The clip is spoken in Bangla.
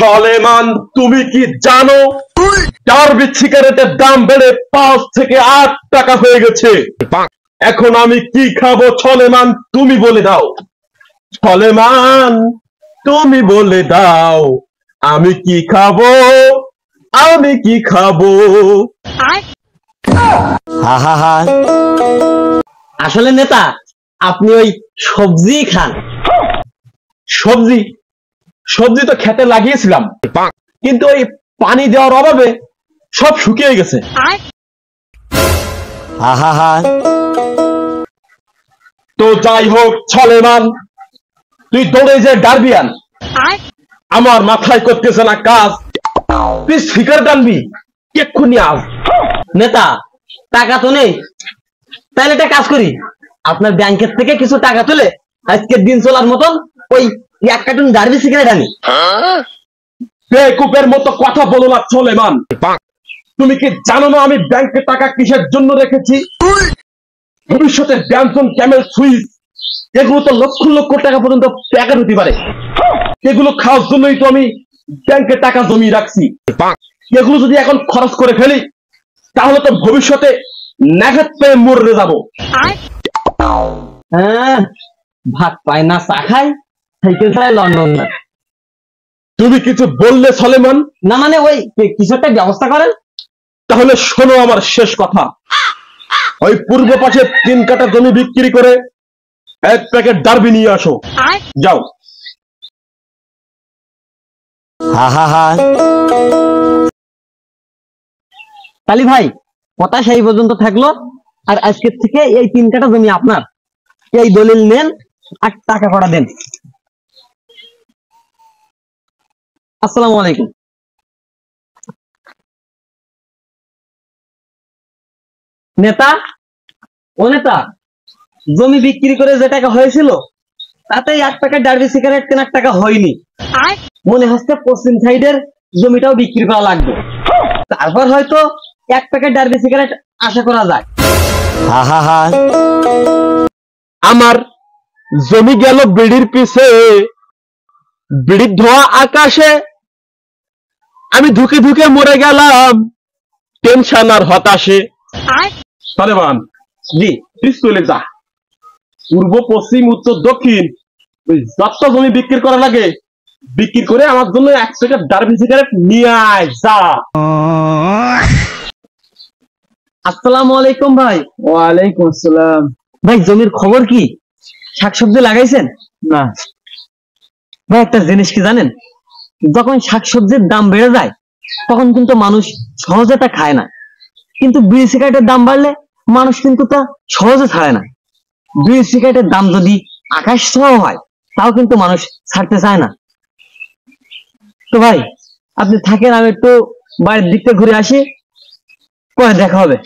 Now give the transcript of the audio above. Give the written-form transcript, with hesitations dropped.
সলেমান, তুমি কি জানো ডার্বি সিগারেটের দাম বেড়ে 5 থেকে 8 টাকা হয়ে গেছে? এখন আমি কি খাবো সলেমান, তুমি বলে দাও। সলেমান, তুমি বলে দাও, আমি কি খাবো, আমি কি খাবো? আসলে নেতা, আপনি ওই সবজি খান। সবজি? সবজি তো খেতে লাগিয়েছিলাম, কিন্তু ওই পানি দেওয়ার অভাবে সব শুকিয়ে গেছে। তো যাই হোক সলেমান, তুই দৌড়ে যে ডার্বি আন। আমার মাথায় করতেছে না কাজ, তুই সিগারেট আনবি এক্ষুনি আজ। নেতা, টাকা তো নেই, তাহলে একটা কাজ করি, আপনার ব্যাংকের থেকে কিছু টাকা তুলে আজকের দিন চলার মতন ওই 1 কার্টুন ডার্বি সিগারেট আনি। বেকুপের মতো কথা বলো না সলেমান। তুমি কি জানো না আমি ব্যাংকে টাকা কিসের জন্য রেখেছি? ভবিষ্যতে ব্যানসন, ক্যামেল, সুইস এগুলো তো লক্ষ লক্ষ টাকা পর্যন্ত প্যাকেট হতে পারে। এগুলো খাওয়ার জন্যই তো আমি ব্যাংকে টাকা জমিয়ে রাখছি। এগুলো যদি এখন খরচ করে ফেলি তাহলে তো ভবিষ্যতে নাগাদ পেয়ে মরে যাবো। হ্যাঁ, ভাত পায় না, চা খায়, সাইকেল চালায় লন্ডন না। তুমি কিছু বললে সলেমান? না মানে ওই কিছু একটা ব্যবস্থা করেন। তাহলে শোনো আমার শেষ কথা। ওই পূর্ব পাশে 3 কাঠা জমি বিক্রি করে 1 প্যাকেট ডার্বি নিয়ে আসো, যাও। কালী ভাই, কথা সেই পর্যন্ত থাকলো। আর আজকের থেকে এই 3 কাঠা জমি আপনার, এই দলিল নেন আর টাকা কড়া দেন। আসসালামু আলাইকুম। নেতা, ও নেতা, জমি বিক্রি করে যে টাকা হয়েছিল তাতে 1 প্যাকেট ডার্বি সিগারেট কেনার টাকা হয়নি। মনে হচ্ছে পশ্চিম সাইডের জমিটাও বিক্রি করা লাগবে, তারপর হয়তো 1 প্যাকেট ডার্বি সিগারেট আশা করা যায়। আমার জমি গেল বিড়ির পিছে, বিড়ির ধোয়া আকাশে, আমি ধুকে ধুকে মরে গেলাম টেনশন আর হতাশে। সলেমান, জি তুই চলে যা। পূর্ব, পশ্চিম, উত্তর, দক্ষিণ যত জমি বিক্রি করা লাগে বিক্রি করে আমার জন্য 1 প্যাকেট ডার্বি সিগারেট নিয়ে আয়, যা। আসসালামু আলাইকুম ভাই। ওয়ালাইকুম আসসালাম। ভাই, জমির খবর কি? শাকসবজি লাগাইছেন? না ভাই, একটা জিনিস কি জানেন, যখন শাকসবজির দাম বেড়ে যায় তখন কিন্তু মানুষ সহজে তা খায় না, কিন্তু বিড়ি সিগারেটের দাম বাড়লে মানুষ কিন্তু তা সহজে ছাড়ে না। বিড়ি সিগারেটের দাম যদি আকাশ ছোঁয়া হয় তাও কিন্তু মানুষ ছাড়তে চায় না। তো ভাই, আপনি থাকেন, আমি একটু বাইরের দিকটা ঘুরে আসি, পরে দেখা হবে।